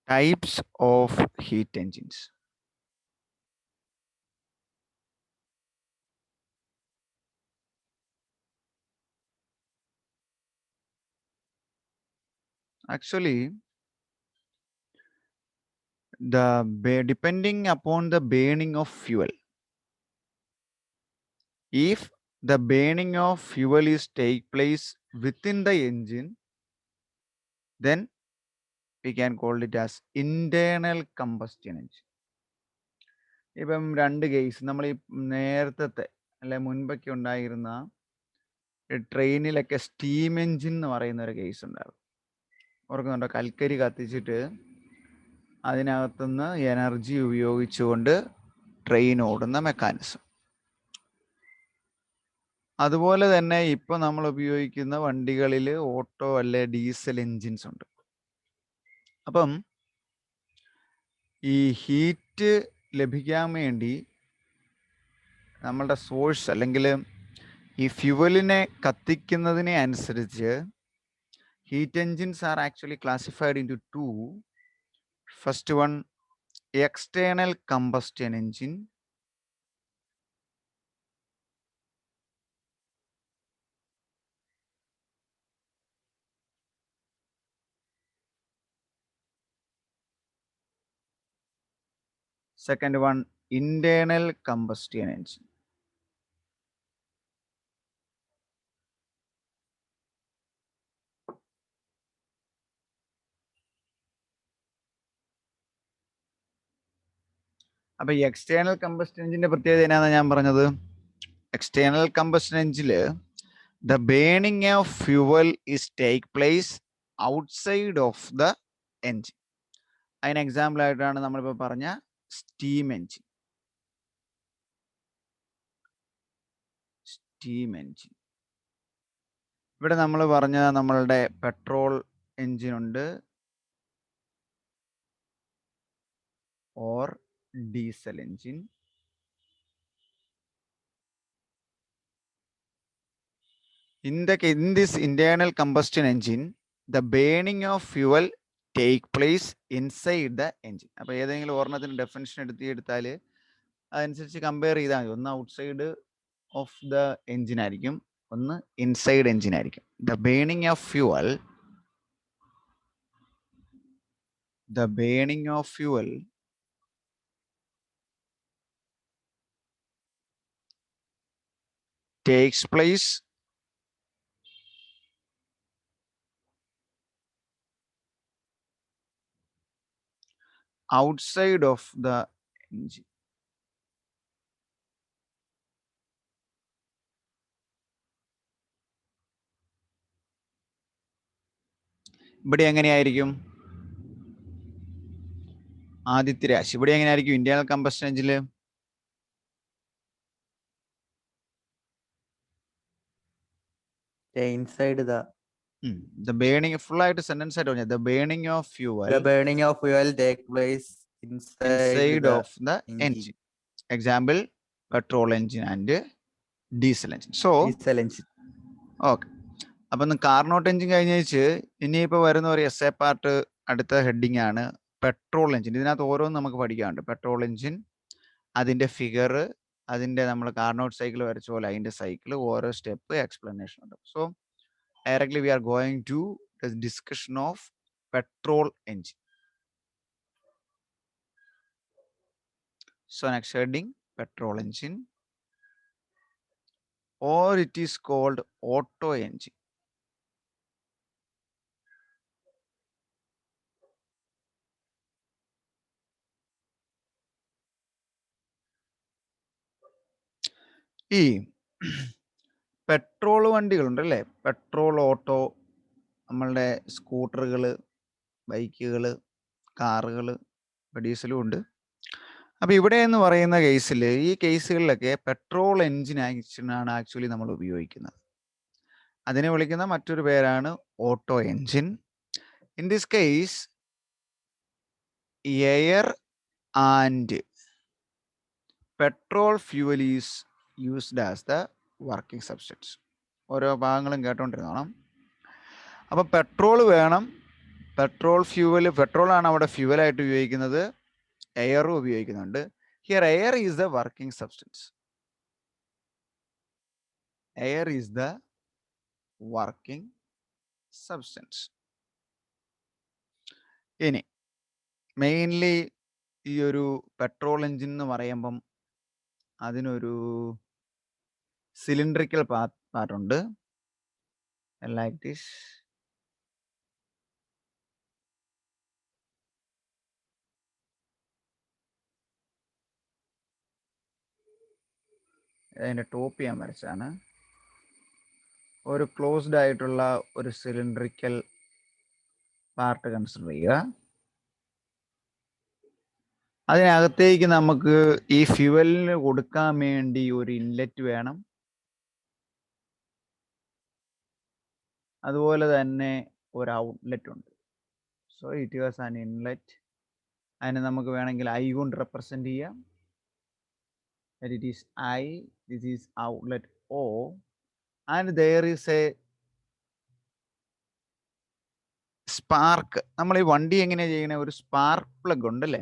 Types of heat engines. Actually, depending upon the burning of fuel. If the burning of fuel is take place within the engine, then we can call it as internal combustion engine. ഇപ്പം രണ്ട് case നമ്മൾ ഈ നേരത്തെ അല്ലെ മുൻപൊക്കെ ഉണ്ടായിരുന്ന ട്രെയിനിലൊക്കെ steam engine എന്ന് പറയുന്ന ഒരു കേസ് ഉണ്ടായിരുന്നു. ഓർക്കുന്നുണ്ടോ? കൽക്കരി കത്തിച്ചിട്ട് അതിനകത്തുനിന്ന് എനർജി ഉപയോഗിച്ചുകൊണ്ട് ട്രെയിൻ ഓടുന്ന മെക്കാനിസം. അതുപോലെ തന്നെ ഇപ്പൊ നമ്മൾ ഉപയോഗിക്കുന്ന വണ്ടികളിൽ ഓട്ടോ അല്ലെ ഡീസൽ എൻജിൻസ് ഉണ്ട്. അപ്പം ഈ ഹീറ്റ് ലഭിക്കാൻ വേണ്ടി നമ്മളുടെ സോഴ്സ് അല്ലെങ്കിൽ ഈ ഫ്യുവലിനെ കത്തിക്കുന്നതിനെ അനുസരിച്ച് heat engines are actually classified into 2. First one, external combustion engine. Second one, internal combustion engine. അപ്പോൾ ഈ എക്സ്റ്റേണൽ കമ്പസ്റ്റൻ എഞ്ചിന്റെ പ്രത്യേകത എന്നാണ് ഞാൻ പറഞ്ഞത്? External combustion engine the burning of fuel is take place outside of the engine. അതിന് example ആയിട്ടാണ് നമ്മളിപ്പോൾ പറഞ്ഞ സ്റ്റീം എൻജിൻ. ഇവിടെ നമ്മൾ പറഞ്ഞ നമ്മളുടെ പെട്രോൾ എൻജിൻ ഉണ്ട്, or diesel engine. In this internal combustion engine, the burning of fuel take place inside the engine. അപ്പോൾ ഏതെങ്കിലും ഒരെണ്ണത്തിന് ഡെഫിനിഷൻ എടുത്താൽ അതനുസരിച്ച് കമ്പയർ ചെയ്താൽ മതി. ഒന്ന് ഔട്ട്സൈഡ് ഓഫ് ദ എൻജിൻ ആയിരിക്കും, ഒന്ന് ഇൻസൈഡ് എൻജിൻ ആയിരിക്കും. The burning of fuel takes place outside of the engine. ഇവിടെ എങ്ങനെയായിരിക്കും? ആദിത്യരാജ്, ഇവിടെ എങ്ങനെയായിരിക്കും ഇന്റേണൽ കമ്പസ്റ്റൻ എഞ്ചിനിൽ? inside the burning, full ആയിട്ട് സെന്റൻസ് ആയിട്ട് പറഞ്ഞാൽ the burning of fuel take place inside of the engine. Example, petrol engine and diesel engine. So diesel engine. Okay. അപ്പം Carnot engine കഴിഞ്ഞേച്ച് ഇനിയിപ്പോൾ വരുന്ന ഒരു എസ് എ പാർട്ട് അടുത്ത heading ആണ് petrol engine. ഇതിനകത്ത് ഓരോന്നും നമുക്ക് പഠിക്കാനുണ്ട്. പെട്രോൾ എഞ്ചിൻ, അതിൻ്റെ ഫിഗർ, അതിൻ്റെ നമ്മൾ കാർനോട്ട് സൈക്കിൾ വരച്ച പോലെ അതിൻ്റെ സൈക്കിൾ, ഓരോ സ്റ്റെപ്പ്, എക്സ്പ്ലനേഷൻ ഉണ്ട്. So directly we are going to the discussion of petrol engine. So next heading, petrol engine, or it is called auto engine. ഈ പെട്രോൾ വണ്ടികളുണ്ടല്ലേ, പെട്രോൾ ഓട്ടോ, നമ്മളുടെ സ്കൂട്ടറുകൾ, ബൈക്കുകൾ, കാറുകൾ, ഡീസലും ഉണ്ട്. അപ്പോൾ ഇവിടെ എന്ന് പറയുന്ന കേസിൽ, ഈ കേസുകളിലൊക്കെ പെട്രോൾ എഞ്ചിനാണ് ആക്ച്വലി നമ്മൾ ഉപയോഗിക്കുന്നത്. അതിനെ വിളിക്കുന്ന മറ്റൊരു പേരാണ് auto engine. In this case air and petrol fuel is used as the working substance. ഓരോ ഭാഗങ്ങളും കേട്ടോണ്ടിരുന്നോണം. അപ്പോൾ പെട്രോൾ വേണം, പെട്രോൾ ആണ് അവിടെ ഫ്യൂവലായിട്ട് ഉപയോഗിക്കുന്നത്, എയറും ഉപയോഗിക്കുന്നുണ്ട്. Here air is the working substance. Air is the working substance. ഇനി മെയിൻലി ഈ ഒരു പെട്രോൾ എഞ്ചിൻ എന്ന് പറയുമ്പം അതിനൊരു സിലിണ്ടറിക്കൽ പാർട്ടുണ്ട്, ലൈക്ക് ദിസ്. അതിൻ്റെ ടോപ്പ് ഞാൻ വരച്ചാണ്. ഒരു ക്ലോസ്ഡ് ആയിട്ടുള്ള ഒരു സിലിണ്ടറിക്കൽ പാർട്ട് കൺസിഡർ ചെയ്യുക. അതിനകത്തേക്ക് നമുക്ക് ഈ ഫ്യൂവലിന് കൊടുക്കാൻ വേണ്ടി ഒരു ഇൻലെറ്റ് വേണം. അതുപോലെ തന്നെ ഒരു ഔട്ട്ലെറ്റ് ഉണ്ട്. So it was an inlet. അതിനെ നമുക്ക് വേണമെങ്കിൽ ഐ കൊണ്ട് റെപ്രസെന്റ് ചെയ്യാം. It is I, this is outlet O, and their is A spark. നമ്മൾ ഈ വണ്ടി എങ്ങനെയാണ് ചെയ്യണേ, ഒരു സ്പാർക്ക് പ്ലഗ് ഉണ്ടല്ലേ.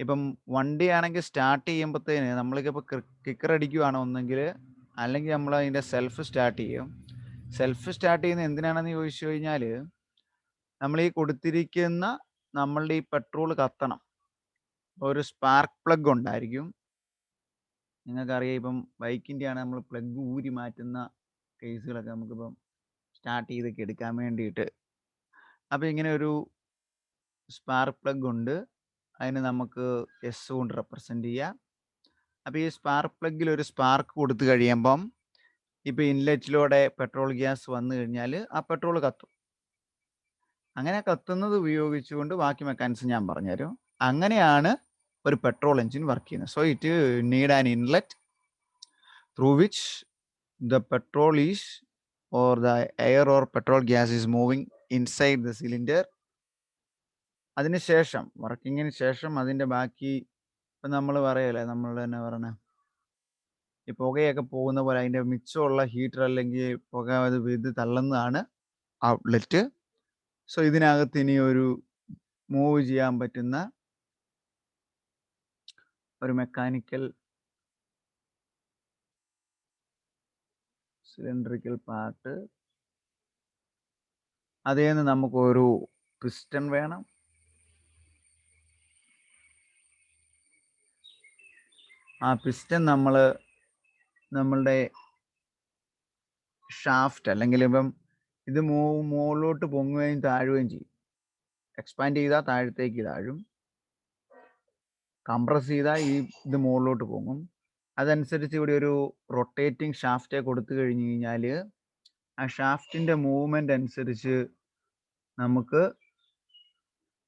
ഇപ്പം വണ്ടിയാണെങ്കിൽ സ്റ്റാർട്ട് ചെയ്യുമ്പോഴത്തേന് നമ്മൾക്കിപ്പോൾ കിക്കർ അടിക്കുവാണ് ഒന്നെങ്കിൽ, അല്ലെങ്കിൽ നമ്മൾ അതിൻ്റെ സെൽഫ് സ്റ്റാർട്ട് ചെയ്യും. സെൽഫ് സ്റ്റാർട്ട് ചെയ്യുന്നത് എന്തിനാണെന്ന് ചോദിച്ചു കഴിഞ്ഞാൽ, നമ്മൾ ഈ കൊടുത്തിരിക്കുന്ന നമ്മളുടെ ഈ പെട്രോൾ കത്തണം. ഒരു സ്പാർക്ക് പ്ലഗ് ഉണ്ടായിരിക്കും. നിങ്ങൾക്കറിയാം, ഇപ്പം ബൈക്കിൻ്റെ ആണ് നമ്മൾ പ്ലഗ് ഊരി മാറ്റുന്ന കേസുകളൊക്കെ നമുക്കിപ്പം സ്റ്റാർട്ട് ചെയ്തൊക്കെ എടുക്കാൻ വേണ്ടിയിട്ട്. അപ്പോൾ ഇങ്ങനെ ഒരു സ്പാർക്ക് പ്ലഗ് ഉണ്ട്, അതിന് നമുക്ക് എസ് കൊണ്ട് റെപ്രസെൻ്റ് ചെയ്യാം. അപ്പോൾ ഈ സ്പാർക്ക് പ്ലഗിൽ ഒരു സ്പാർക്ക് കൊടുത്തു കഴിയുമ്പം ഇപ്പോൾ ഇൻലെറ്റിലൂടെ പെട്രോൾ ഗ്യാസ് വന്നു കഴിഞ്ഞാൽ ആ പെട്രോൾ കത്തും. അങ്ങനെ കത്തുന്നത് ഉപയോഗിച്ചുകൊണ്ട് ബാക്കി മെക്കാനിസം ഞാൻ പറഞ്ഞുതരും. അങ്ങനെയാണ് ഒരു പെട്രോൾ എഞ്ചിൻ വർക്ക് ചെയ്യുന്നത്. So it need an inlet through which the petrol is or the air or petrol gas is moving inside the cylinder. അതിനുശേഷം വർക്കിങ്ങിന് ശേഷം അതിൻ്റെ ബാക്കി ഇപ്പം നമ്മൾ പറയല്ലേ, നമ്മൾ തന്നെ പറഞ്ഞ ഈ പുകയൊക്കെ പോകുന്ന പോലെ അതിൻ്റെ മിച്ചമുള്ള ഹീറ്റർ അല്ലെങ്കിൽ പുക അത് ഇത് തള്ളുന്നതാണ് ഔട്ട്ലെറ്റ്. സോ ഇതിനകത്ത് ഇനി ഒരു മൂവ് ചെയ്യാൻ പറ്റുന്ന ഒരു മെക്കാനിക്കൽ സിലിണ്ടറിക്കൽ പാർട്ട്, അതിൽ നിന്ന് നമുക്കൊരു പിസ്റ്റൺ വേണം. ആ പിസ്റ്റൺ നമ്മളുടെ ഷാഫ്റ്റ് അല്ലെങ്കിൽ ഇപ്പം ഇത് മുകളിലോട്ട് പൊങ്ങുകയും താഴുകയും ചെയ്യും. എക്സ്പാൻഡ് ചെയ്താൽ താഴത്തേക്ക് താഴും, കംപ്രസ് ചെയ്താൽ ഇത് മുകളിലോട്ട് പൊങ്ങും. അതനുസരിച്ച് ഇവിടെ ഒരു റൊട്ടേറ്റിംഗ് ഷാഫ്റ്റ് കൊടുത്തു കഴിഞ്ഞു കഴിഞ്ഞാൽ ആ ഷാഫ്റ്റിൻ്റെ മൂവ്മെൻ്റ് അനുസരിച്ച് നമുക്ക്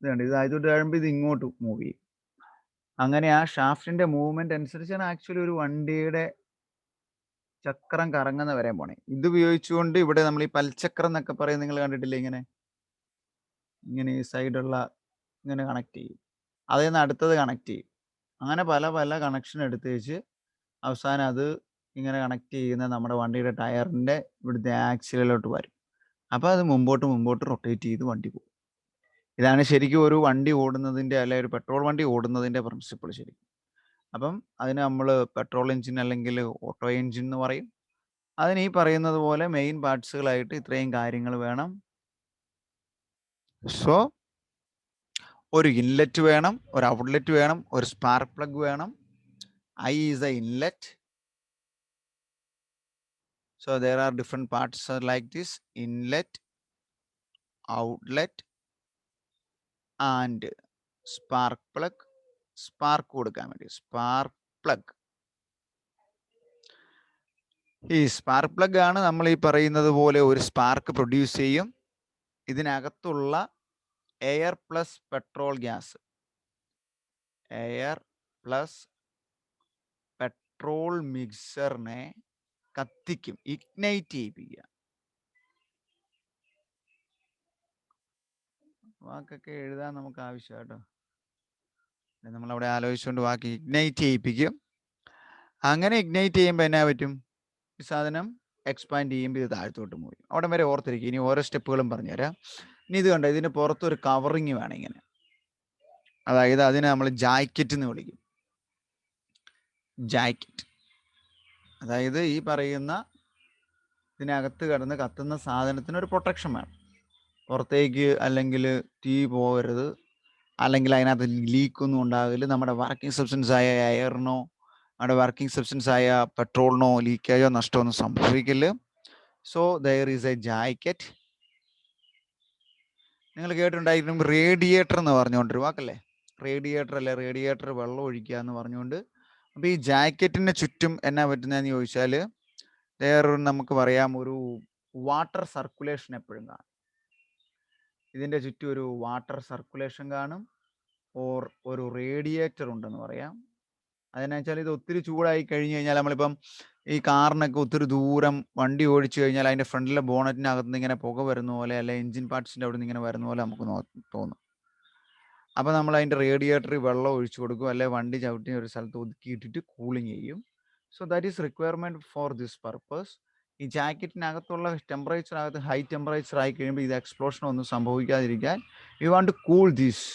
ഇത് ആയതുകൊണ്ട് കഴിയുമ്പോൾ ഇത് ഇങ്ങോട്ട് മൂവ് ചെയ്യും. അങ്ങനെ ആ ഷാഫ്റ്റിൻ്റെ മൂവ്മെൻ്റ് അനുസരിച്ചാണ് ആക്ച്വലി ഒരു വണ്ടിയുടെ ചക്രം കറങ്ങുന്ന വരെ പോണേ. ഇത് ഉപയോഗിച്ചുകൊണ്ട് ഇവിടെ നമ്മൾ ഈ പൽചക്രം എന്നൊക്കെ പറയും, നിങ്ങൾ കണ്ടിട്ടില്ലേ, ഇങ്ങനെ ഈ സൈഡുള്ള ഇങ്ങനെ കണക്ട് ചെയ്യും, അതിൽ നിന്ന് അടുത്തത് കണക്ട് ചെയ്യും. അങ്ങനെ പല പല കണക്ഷൻ എടുത്ത് വെച്ച് അവസാനം അത് ഇങ്ങനെ കണക്ട് ചെയ്യുന്ന നമ്മുടെ വണ്ടിയുടെ ടയറിൻ്റെ ഇവിടുത്തെ ആക്സിലിലോട്ട് വരും. അപ്പോൾ അത് മുമ്പോട്ട് റൊട്ടേറ്റ് ചെയ്ത് വണ്ടി പോകും. ഇതാണ് ശരിക്കും ഒരു വണ്ടി ഓടുന്നതിൻ്റെ, അല്ലെങ്കിൽ ഒരു പെട്രോൾ വണ്ടി ഓടുന്നതിൻ്റെ പ്രിൻസിപ്പിൾ ശരിക്കും. അപ്പം അതിന് നമ്മൾ പെട്രോൾ എഞ്ചിൻ അല്ലെങ്കിൽ ഓട്ടോ എഞ്ചിൻ എന്ന് പറയും. അതിന് ഈ പറയുന്നത് പോലെ മെയിൻ പാർട്സുകളായിട്ട് ഇത്രയും കാര്യങ്ങൾ വേണം. സോ ഒരു ഇൻലെറ്റ് വേണം, ഒരു ഔട്ട്ലെറ്റ് വേണം, ഒരു സ്പാർക്ക് പ്ലഗ് വേണം. I is A inlet. So there are different parts like this: inlet, outlet and spark plug. Spark കൊടുക്കാൻ വേണ്ടി സ്പാർക്ക് പ്ലഗ്. ഈ സ്പാർക്ക് പ്ലഗ് ആണ് നമ്മൾ ഈ പറയുന്നത് പോലെ ഒരു സ്പാർക്ക് പ്രൊഡ്യൂസ് ചെയ്യും. ഇതിനകത്തുള്ള air plus petrol gas, air plus petrol മിക്സറിനെ കത്തിക്കും, ഇഗ്നൈറ്റ് ചെയ്യിപ്പിക്കുക. വാക്കൊക്കെ എഴുതാൻ നമുക്ക് ആവശ്യം കേട്ടോ, നമ്മളവിടെ ആലോചിച്ചുകൊണ്ട് വാക്ക് ഇഗ്നൈറ്റ് ചെയ്യിപ്പിക്കും. അങ്ങനെ ഇഗ്നൈറ്റ് ചെയ്യുമ്പോൾ എന്നാ പറ്റും, ഈ സാധനം എക്സ്പാൻഡ് ചെയ്യുമ്പോൾ ഇത് താഴത്തോട്ട് മൂവ് ചെയ്യും. അവിടെ വരെ ഓർത്തിരിക്കും. ഇനി ഓരോ സ്റ്റെപ്പുകളും പറഞ്ഞുതരാം. ഇനി ഇത് കണ്ടോ, ഇതിന് പുറത്തൊരു കവറിങ് വേണം ഇങ്ങനെ. അതായത് അതിനെ നമ്മൾ ജാക്കറ്റ് എന്ന് വിളിക്കും. ജാക്കറ്റ് അതായത് ഈ പറയുന്ന ഇതിനകത്ത് കിടന്ന് കത്തുന്ന സാധനത്തിന് ഒരു പ്രൊട്ടക്ഷൻ വേണം. പുറത്തേക്ക് അല്ലെങ്കിൽ തീ പോകരുത്, അല്ലെങ്കിൽ അതിനകത്ത് ലീക്കൊന്നും ഉണ്ടാകില്ല. നമ്മുടെ വർക്കിംഗ് സബ്സ്റ്റൻസ് ആയ എയറിനോ നമ്മുടെ വർക്കിംഗ് സബ്സ്റ്റൻസ് ആയ പെട്രോളിനോ ലീക്കേജോ നഷ്ടമൊന്നും സംഭവിക്കില്ല. So there is a jacket. നിങ്ങൾ കേട്ടിട്ടുണ്ടായിരിക്കും റേഡിയേറ്റർ എന്ന് പറഞ്ഞുകൊണ്ടൊരു വാക്കല്ലേ, റേഡിയേറ്റർ അല്ലെ, റേഡിയേറ്റർ വെള്ളം ഒഴിക്കുക എന്ന് പറഞ്ഞുകൊണ്ട്. അപ്പോൾ ഈ ജാക്കറ്റിന് ചുറ്റും എന്നാ പറ്റുന്നതെന്ന് ചോദിച്ചാൽ നമുക്ക് പറയാം ഒരു വാട്ടർ സർക്കുലേഷൻ എപ്പോഴും കാണും. ഇതിൻ്റെ ചുറ്റും ഒരു വാട്ടർ സർക്കുലേഷൻ കാണും, ഓർ ഒരു റേഡിയേറ്റർ ഉണ്ടെന്ന് പറയാം. അതെന്നു വെച്ചാൽ ഇത് ഒത്തിരി ചൂടായി കഴിഞ്ഞ് കഴിഞ്ഞാൽ നമ്മളിപ്പം ഈ കാറിനൊക്കെ ഒത്തിരി ദൂരം വണ്ടി ഓടിച്ചു കഴിഞ്ഞാൽ അതിൻ്റെ ഫ്രണ്ടിലെ ബോണറ്റിനകത്ത് നിന്ന് ഇങ്ങനെ പുക വരുന്ന പോലെ, അല്ലെ എഞ്ചിൻ പാർട്സിൻ്റെ അവിടെ നിന്ന് ഇങ്ങനെ വരുന്ന പോലെ നമുക്ക് തോന്നും. അപ്പോൾ നമ്മൾ അതിൻ്റെ റേഡിയേറ്ററിൽ വെള്ളം ഒഴിച്ചു കൊടുക്കും, അല്ലെ വണ്ടി ചവിട്ടി ഒരു സ്ഥലത്ത് ഒതുക്കിയിട്ടിട്ട് കൂളിങ് ചെയ്യും. So that is requirement for this purpose. ഈ ജാക്കറ്റിനകത്തുള്ള ടെമ്പറേച്ചറിനകത്ത് ഹൈ ടെമ്പറേച്ചർ ആയി കഴിയുമ്പോൾ ഇത് എക്സ്പ്ലോഷൻ ഒന്നും സംഭവിക്കാതിരിക്കാൻ you want to cool this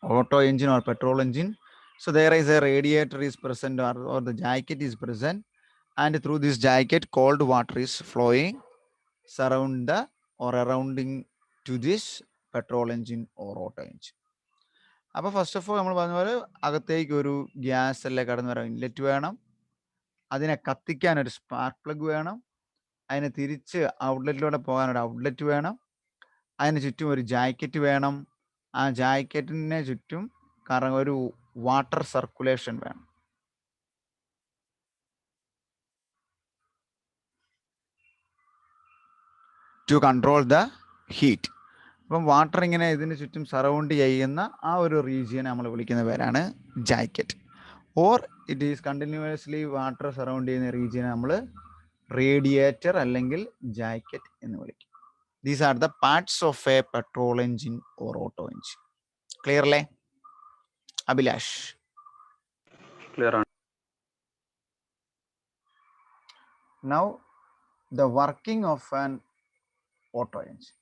auto engine or petrol engine. So there is a radiator is present, or the jacket is present, and through this jacket cold water is flowing surrounding to this petrol engine or auto engine. അപ്പോൾ first of all നമ്മൾ പറഞ്ഞ പോലെ അകത്തേക്ക് ഒരു gas അല്ലേ കടന്നു വരാൻ inlet വേണം, അതിനെ കത്തിക്കാൻ ഒരു സ്പാർക്ക് പ്ലഗ് വേണം, അതിന് തിരിച്ച് ഔട്ട്ലെറ്റിലൂടെ പോകാൻ ഒരു ഔട്ട്ലെറ്റ് വേണം, അതിന് ചുറ്റും ഒരു ജാക്കറ്റ് വേണം, ആ ജാക്കറ്റിന് ചുറ്റും ഒരു വാട്ടർ സർക്കുലേഷൻ വേണം. To control the heat. അപ്പം വാട്ടർ ഇങ്ങനെ ഇതിന് ചുറ്റും സറൗണ്ട് ചെയ്യുന്ന ആ ഒരു റീജിയൻ നമ്മൾ വിളിക്കുന്ന പേരാണ് jacket. Or it is continuously water surround ചെയ്യുന്ന റീജിയനെ നമ്മൾ റേഡിയേറ്റർ അല്ലെങ്കിൽ ജാക്കറ്റ് എന്ന് വിളിക്കും. These are the parts of A petrol engine or auto engine. Clear അല്ലേ അഭിലാഷ്? ക്ലിയർ ആണ്. Now the working of an auto engine.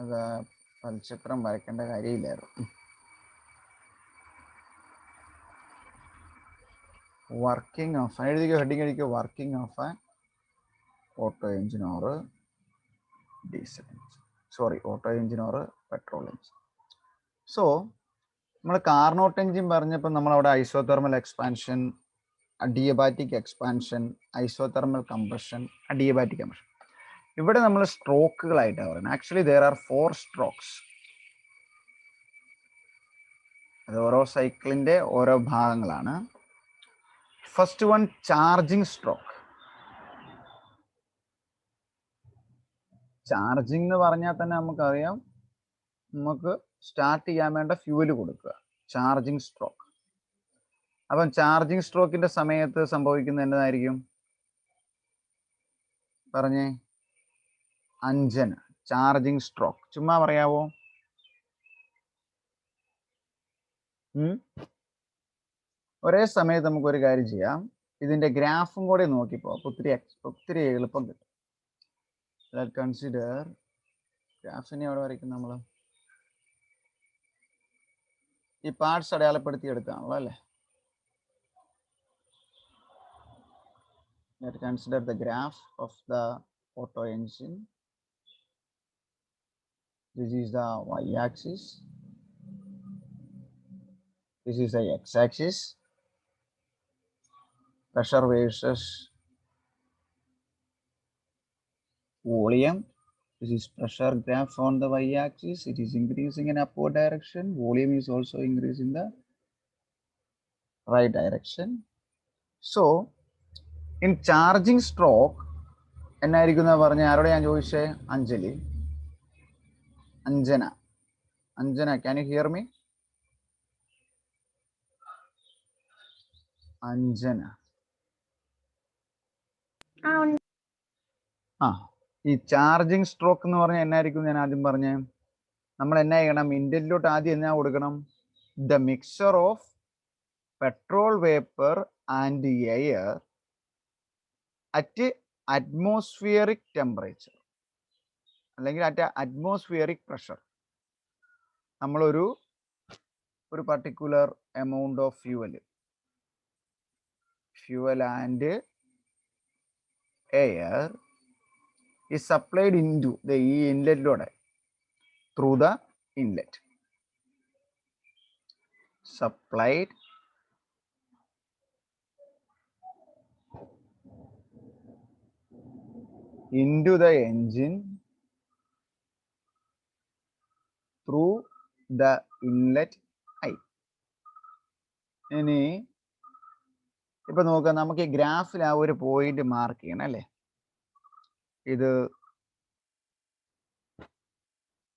അത് പൽചക്രം വരയ്ക്കേണ്ട കാര്യമില്ലായിരുന്നു. വർക്കിംഗ് ഓഫ് ഹെഡിങ് അടിക്കുക, working of an auto engine or diesel engine, auto engine or petrol engine. So നമ്മൾ Carnot engine പറഞ്ഞപ്പോൾ നമ്മളവിടെ isothermal expansion, adiabatic expansion, isothermal compression, adiabatic compression. ഇവിടെ നമ്മൾ സ്ട്രോക്കുകളായിട്ടാണ് പറയുന്നത്. Actually there are 4 strokes. അത് ഓരോ സൈക്കിളിൻ്റെ ഓരോ ഭാഗങ്ങളാണ്. First one charging stroke. Charging എന്ന് പറഞ്ഞാൽ തന്നെ നമുക്കറിയാം, നമുക്ക് സ്റ്റാർട്ട് ചെയ്യാൻ വേണ്ട ഫ്യൂവൽ കൊടുക്കുക, ചാർജിങ് സ്ട്രോക്ക്. അപ്പം ചാർജിങ് സ്ട്രോക്കിന്റെ സമയത്ത് സംഭവിക്കുന്നത് എന്നതായിരിക്കും പറഞ്ഞേ? അഞ്ജന. ചാർജിങ് സ്ട്രോക്ക് ചുമ്മാ പറയാവോ? ഒരേ സമയത്ത് നമുക്കൊരു കാര്യം ചെയ്യാം, ഇതിന്റെ ഗ്രാഫും കൂടെ നോക്കിപ്പോ ഒത്തിരി എളുപ്പം കിട്ടും. കൺസിഡർ ഗ്രാഫിനെ അവിടെ വരയ്ക്കും നമ്മൾ. ഈ പാർട്സ് അടയാളപ്പെടുത്തി എടുത്താണല്ലോ അല്ലേ? Let's consider the graph of the auto engine. This is the y-axis. This is the x-axis. Pressure versus volume. This is pressure graph on the y-axis. It is increasing in upward direction. Volume is also increasing the right direction. So, in charging stroke, എന്നായിരിക്കുന്ന പറഞ്ഞ ആരോടെ ഞാൻ ചോദിച്ചേ? Anjana, can you hear me? Anjana. ഈ charging stroke എന്ന് പറഞ്ഞാൽ എന്നായിരിക്കും? ഞാൻ ആദ്യം പറഞ്ഞേ നമ്മൾ എന്നാ ചെയ്യണം? ഇൻലെറ്റിലോട്ട് ആദ്യം എന്നാ കൊടുക്കണം? The mixer of petrol vapour and air at atmospheric temperature അല്ലെങ്കിൽ അറ്റ് അറ്റ്മോസ്ഫിയറിക് പ്രഷർ. നമ്മളൊരു particular amount of fuel and air is supplied into the inlet through the inlet. Supplied into the engine through the inlet I. ഇനി ഇപ്പൊ നോക്കാം, നമുക്ക് ഈ ഗ്രാഫിൽ ആ ഒരു പോയിന്റ് മാർക്ക് ചെയ്യണം അല്ലേ? ഇത്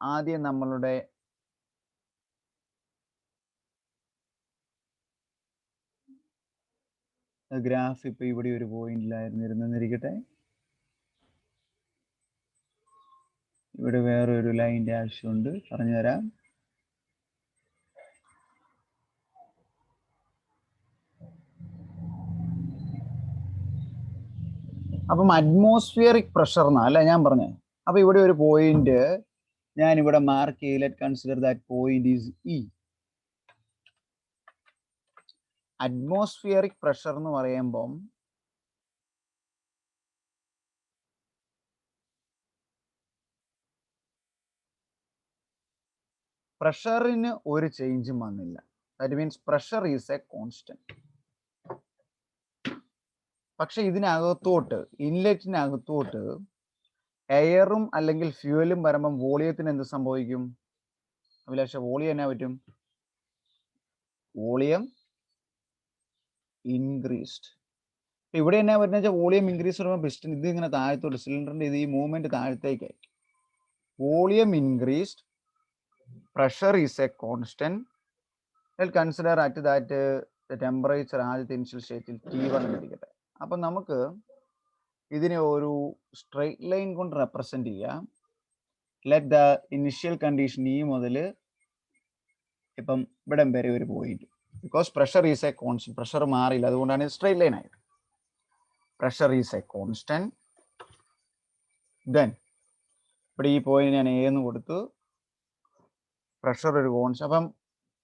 ആദ്യം നമ്മളുടെ ഗ്രാഫ് ഇപ്പൊ ഇവിടെ ഒരു പോയിന്റിലായിരുന്നു ഇരുന്നിരിക്കട്ടെ. ഇവിടെ വേറെ ഒരു ലൈൻ്റെ ആവശ്യമുണ്ട്, പറഞ്ഞു തരാം. അപ്പം അറ്റ്മോസ്ഫിയറിക് പ്രഷർ എന്നാ അല്ല ഞാൻ പറഞ്ഞത്. അപ്പൊ ഇവിടെ ഒരു പോയിന്റ് ഞാൻ ഇവിടെ മാർക്ക് ചെയ്ത് let consider that point is E. Atmospheric pressure എന്ന് പറയുമ്പം പ്രഷറിന് ഒരു ചേഞ്ചും വന്നില്ല. That means pressure is a constant. പക്ഷെ ഇതിനകത്തോട്ട് ഇൻലെറ്റിനകത്തോട്ട് എയറും അല്ലെങ്കിൽ ഫ്യൂവലും വരുമ്പം വോളിയത്തിന് എന്ത് സംഭവിക്കും? അഭിലാഷ, വോളിയം എന്നാ പറ്റും? Volume increased. ഇവിടെ എന്നാ പറ്റുന്ന വെച്ചാൽ വോളിയം ഇൻക്രീസ് ചെയ്യുമ്പോൾ പിസ്റ്റൺ ഇത് ഇങ്ങനെ താഴത്തോട്ട്, സിലിണ്ടറിന്റെ ഇത് ഈ മൂവ്മെന്റ് താഴത്തേക്കായിരിക്കും. Volume increased, pressure is a constant. Consider at that temperature ആദ്യത്തെ ഇനിഷ്യൽ സ്റ്റേറ്റിൽ T1 എന്നിരിക്കട്ടെ. അപ്പം നമുക്ക് ഇതിനെ ഒരു സ്ട്രെയിറ്റ് ലൈൻ കൊണ്ട് റെപ്രസെന്റ് ചെയ്യാം. ലെറ്റ് ദ ഇനിഷ്യൽ കണ്ടീഷൻ ഇ മുതൽ ഇപ്പം ഇവിടം വരെ ഒരു point. Because pressure is a constant, pressure മാറിയില്ല, അതുകൊണ്ടാണ് സ്ട്രെയിറ്റ് ലൈൻ ആയത്. Pressure is a constant. Then ഇവിടെ ഈ പോയിന്റ് ഞാൻ എ എന്ന് കൊടുത്തു, പ്രഷർ ഒരു കോൺസ്റ്റന്റ്. അപ്പം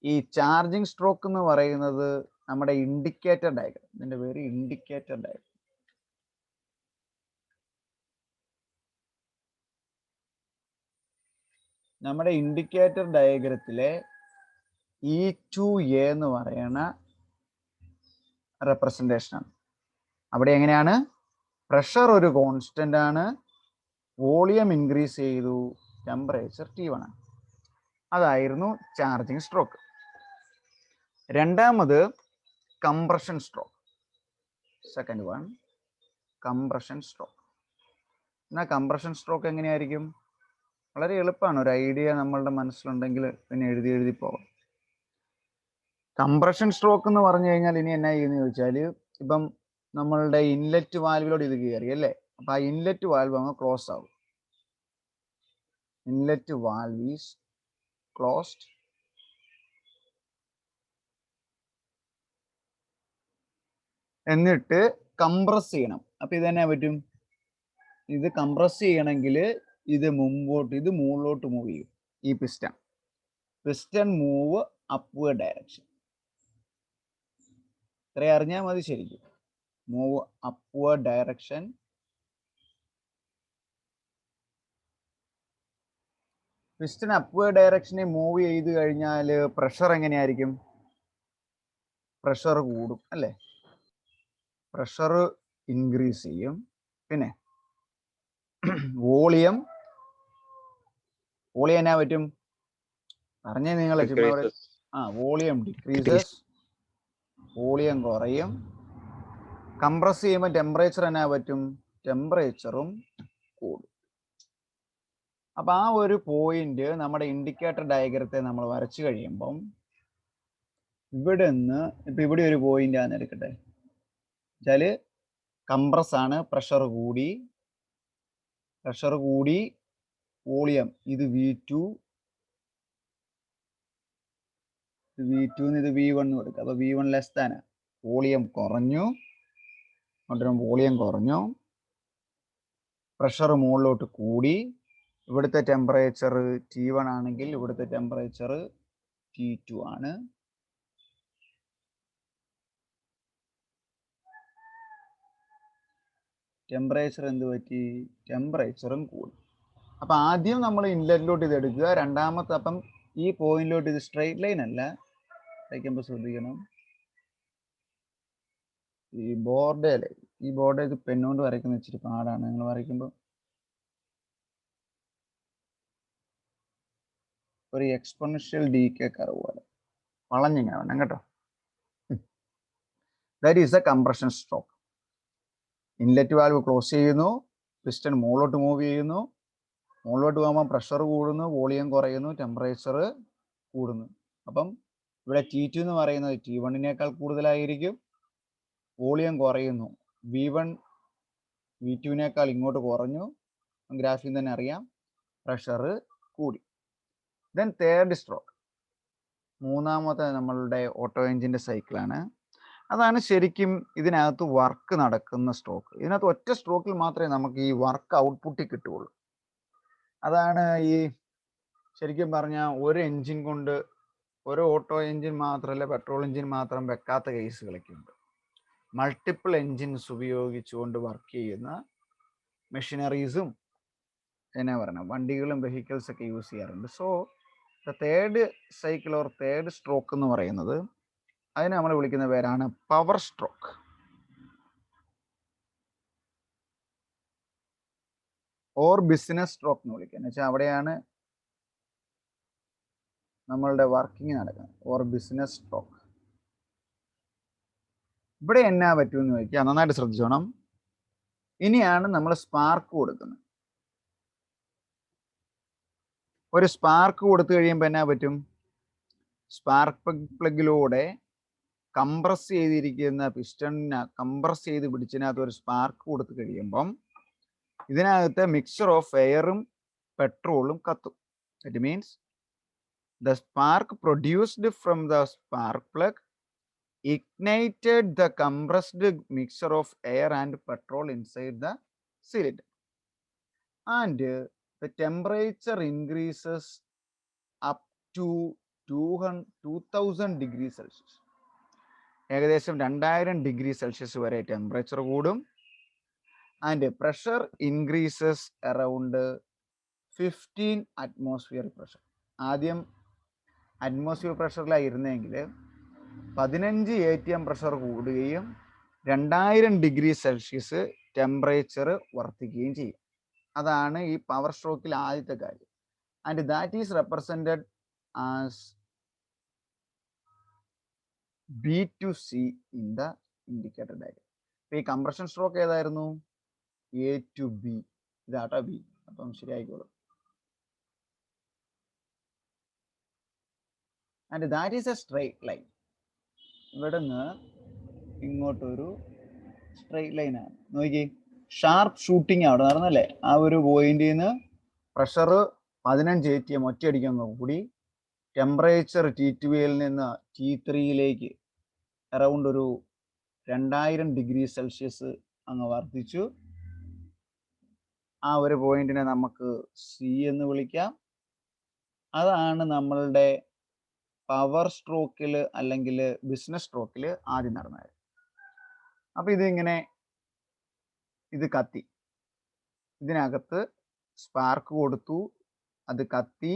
ഈ ചാർജിങ് സ്ട്രോക്ക് എന്ന് പറയുന്നത് നമ്മുടെ ഇൻഡിക്കേറ്റർ ഡയഗ്രം, ഇതിന്റെ പേര് ഇൻഡിക്കേറ്റർ ഡയഗ്രം. നമ്മുടെ ഇൻഡിക്കേറ്റർ ഡയഗ്രത്തിലെ E2A എന്ന് പറയുന്ന റെപ്രസെന്റേഷൻ ആണ്. അവിടെ എങ്ങനെയാണ്? പ്രഷർ ഒരു കോൺസ്റ്റന്റ് ആണ്, വോളിയം ഇൻക്രീസ് ചെയ്തു, ടെമ്പറേച്ചർ T1 ആണ്. അതായിരുന്നു ചാർജിങ് സ്ട്രോക്ക്. രണ്ടാമത് compression stroke. Second one compression stroke. എന്നാൽ കംപ്രഷൻ സ്ട്രോക്ക് എങ്ങനെയായിരിക്കും? വളരെ എളുപ്പമാണ്. ഒരു ഐഡിയ നമ്മളുടെ മനസ്സിലുണ്ടെങ്കിൽ പിന്നെ എഴുതി പോകാം. കംപ്രഷൻ സ്ട്രോക്ക് എന്ന് പറഞ്ഞു കഴിഞ്ഞാൽ ഇനി എന്നാ ചെയ്യുന്നത് ചോദിച്ചാൽ, ഇപ്പം നമ്മളുടെ ഇൻലെറ്റ് വാൽവിലോട് ഇത് കയറി അല്ലേ? അപ്പൊ ആ ഇൻലെറ്റ് വാൽവ് അങ്ങ് ക്ലോസ് ആവും. Inlet valve is closed. എന്നിട്ട് കംപ്രസ് ചെയ്യണം. അപ്പൊ ഇതെന്നാ പറ്റും? ഇത് കംപ്രസ് ചെയ്യണമെങ്കിൽ ഇത് മുമ്പോട്ട്, ഇത് മുകളിലോട്ട് മൂവ് ചെയ്യും. ഈ പിസ്റ്റൺ മൂവ് അപ്വേർഡ് ഡയറക്ഷൻ. ഇത്രയും അറിഞ്ഞാൽ മതി ശരിക്കും. Move upward direction. Piston upward ഡയറക്ഷനെ മൂവ് ചെയ്ത് കഴിഞ്ഞാൽ പ്രഷർ എങ്ങനെയായിരിക്കും? പ്രഷർ കൂടും അല്ലേ? പ്രഷർ ഇൻക്രീസ് ചെയ്യും. പിന്നെ വോളിയം എന്നാ പറ്റും? പറഞ്ഞേ നിങ്ങൾ. വോളിയം ഡിക്രീസസ്, വോളിയം കുറയും. കംപ്രസ് ചെയ്യുമ്പോൾ ടെമ്പറേച്ചർ എന്നാ പറ്റും? ടെമ്പറേച്ചറും കൂടും. അപ്പൊ ആ ഒരു പോയിന്റ് നമ്മുടെ ഇൻഡിക്കേറ്റർ ഡയഗ്രത്തെ നമ്മൾ വരച്ചു കഴിയുമ്പം ഇവിടെ നിന്ന് ഇപ്പൊ ഇവിടെ ഒരു പോയിന്റ് ആണെന്ന് എടുക്കട്ടെ. വെച്ചാല് കംപ്രസ് ആണ്, പ്രഷർ കൂടി, വോളിയം ഇത് V2, V2 ഇത് V1 കൊടുക്കുക. അപ്പോൾ V1 ലെസ് ദാൻ വോളിയം കുറഞ്ഞു, വോളിയം കുറഞ്ഞു, പ്രഷർ മുകളിലോട്ട് കൂടി. ഇവിടുത്തെ ടെമ്പറേച്ചർ T1 ആണെങ്കിൽ ഇവിടുത്തെ ടെമ്പറേച്ചർ T2 ആണ്. ടെമ്പറേച്ചർ എന്ത് പറ്റി? ടെമ്പറേച്ചറും കൂടി. അപ്പം ആദ്യം നമ്മൾ ഇൻലെറ്റിലോട്ട് ഇത് എടുക്കുക, രണ്ടാമത്തെ അപ്പം ഈ പോയിന്റിലോട്ട് ഇത് സ്ട്രെയിറ്റ് ലൈൻ അല്ല, വരയ്ക്കുമ്പോൾ ശ്രദ്ധിക്കണം. ഈ ബോർഡ് പെണ്ണുകൊണ്ട് വരയ്ക്കുന്ന ഇച്ചിരി പാടാണ്. നിങ്ങൾ വരയ്ക്കുമ്പോൾ ഒരു എക്സ്പോണൻഷ്യൽ ഡീകേ കർവ് പോലെ വളഞ്ഞിങ്ങനെ വേണം കേട്ടോ. That is A compression stroke. Inlet valve close ചെയ്യുന്നു, പിസ്റ്റൺ മുകളിലോട്ട് മൂവ് ചെയ്യുന്നു, മുകളിലോട്ട് പോകുമ്പോൾ പ്രഷർ കൂടുന്നു, വോളിയം കുറയുന്നു, ടെമ്പറേച്ചർ കൂടുന്നു. അപ്പം ഇവിടെ T2 എന്ന് പറയുന്നത് T1 കൂടുതലായിരിക്കും, വോളിയം കുറയുന്നു, V1 V2 ഇങ്ങോട്ട് കുറഞ്ഞു, ഗ്രാഫിൽ തന്നെ അറിയാം, പ്രഷർ കൂടി. ദെൻ തേർഡ് സ്ട്രോക്ക്, മൂന്നാമത്തെ നമ്മളുടെ ഓട്ടോ എഞ്ചിൻ്റെ സൈക്കിളാണ്. അതാണ് ശരിക്കും ഇതിനകത്ത് വർക്ക് നടക്കുന്ന സ്ട്രോക്ക്. ഇതിനകത്ത് ഒറ്റ സ്ട്രോക്കിൽ മാത്രമേ നമുക്ക് ഈ വർക്ക് ഔട്ട്പുട്ടിൽ കിട്ടുകയുള്ളൂ. അതാണ് ഈ ശരിക്കും പറഞ്ഞാൽ ഒരു എൻജിൻ കൊണ്ട്, ഒരു ഓട്ടോ എൻജിൻ മാത്രമല്ല പെട്രോൾ എൻജിൻ മാത്രം വെക്കാത്ത കേസുകളൊക്കെ ഉണ്ട്. മൾട്ടിപ്പിൾ എൻജിൻസ് ഉപയോഗിച്ചുകൊണ്ട് വർക്ക് ചെയ്യുന്ന മെഷീനറീസും എന്നാ പറയുന്നത് വണ്ടികളും വെഹിക്കിൾസ് ഒക്കെ യൂസ് ചെയ്യാറുണ്ട്. So the third cycle or third stroke എന്ന് പറയുന്നത്, അതിനെ നമ്മൾ വിളിക്കുന്ന പേരാണ് power stroke or business stroke എന്ന് വിളിക്കുക. എന്ന് വെച്ചാൽ അവിടെയാണ് നമ്മളുടെ വർക്കിംഗ് നടക്കുന്നത്, ഓർ ബിസിനസ് സ്ട്രോക്ക്. ഇവിടെ എന്നാ പറ്റുമെന്ന് ചോദിക്കുക, നന്നായിട്ട് ശ്രദ്ധിച്ചോണം. ഇനിയാണ് നമ്മൾ സ്പാർക്ക് കൊടുക്കുന്നത്. ഒരു സ്പാർക്ക് കൊടുത്തു കഴിയുമ്പോൾ എന്നാ പറ്റും? സ്പാർക്ക് പ്ലഗിലൂടെ കംപ്രസ് ചെയ്തിരിക്കുന്ന പിസ്റ്റണിനെ കംപ്രസ് ചെയ്ത് പിടിച്ചതിനകത്ത് ഒരു സ്പാർക്ക് കൊടുത്തു കഴിയുമ്പം ഇതിനകത്ത് മിക്സ്ചർ ഓഫ് എയറും പെട്രോളും കത്തും. It means the spark produced from the spark plug ignited the compressed mixture of air and petrol inside the cylinder, and the temperature increases up to 2000 degrees Celsius. ഏകദേശം 2000 degree Celsius വരെ temperature കൂടും. And pressure increases around 15 atmosphere pressure. ആദ്യം atmosphere പ്രഷറിലായിരുന്നെങ്കിൽ 15 ATM pressure കൂടുകയും 2000 degree Celsius temperature വർദ്ധിക്കുകയും ചെയ്യും. അതാണ് ഈ power സ്ട്രോക്കിൽ ആദ്യത്തെ കാര്യം. And that is represented as B2C in the indicator diagram. അപ്പോൾ ഈ കംപ്രഷൻ സ്ട്രോക്ക് ഏതായിരുന്നു? A to B. ഇതാട്ടോ B. അപ്പം ശരിയായിക്കോളും. And that is a straight line. ഇവിടെ നിന്ന് ഇങ്ങോട്ടൊരു സ്ട്രെയിറ്റ് ലൈനാണ്. നോക്കി, ഷാർപ്പ് ഷൂട്ടിങ് അവിടെ നടന്നല്ലേ. ആ ഒരു പോയിന്റിൽ നിന്ന് പ്രഷർ 15 ATM ഒറ്റയടിക്കാൻ കൂടി, ടെമ്പറേച്ചർ T2യിൽ നിന്ന് T3യിലേക്ക് അറൗണ്ട് ഒരു 2000 ഡിഗ്രി സെൽഷ്യസ് അങ്ങ് വർദ്ധിച്ചു. ആ ഒരു പോയിന്റിനെ നമുക്ക് C എന്ന് വിളിക്കാം. അതാണ് നമ്മളുടെ പവർ സ്ട്രോക്കിൽ അല്ലെങ്കിൽ ബിസിനസ് സ്ട്രോക്കിൽ ആദ്യം നടന്നത്. അപ്പം ഇത് കത്തി, ഇതിനകത്ത് സ്പാർക്ക് കൊടുത്തു, അത് കത്തി,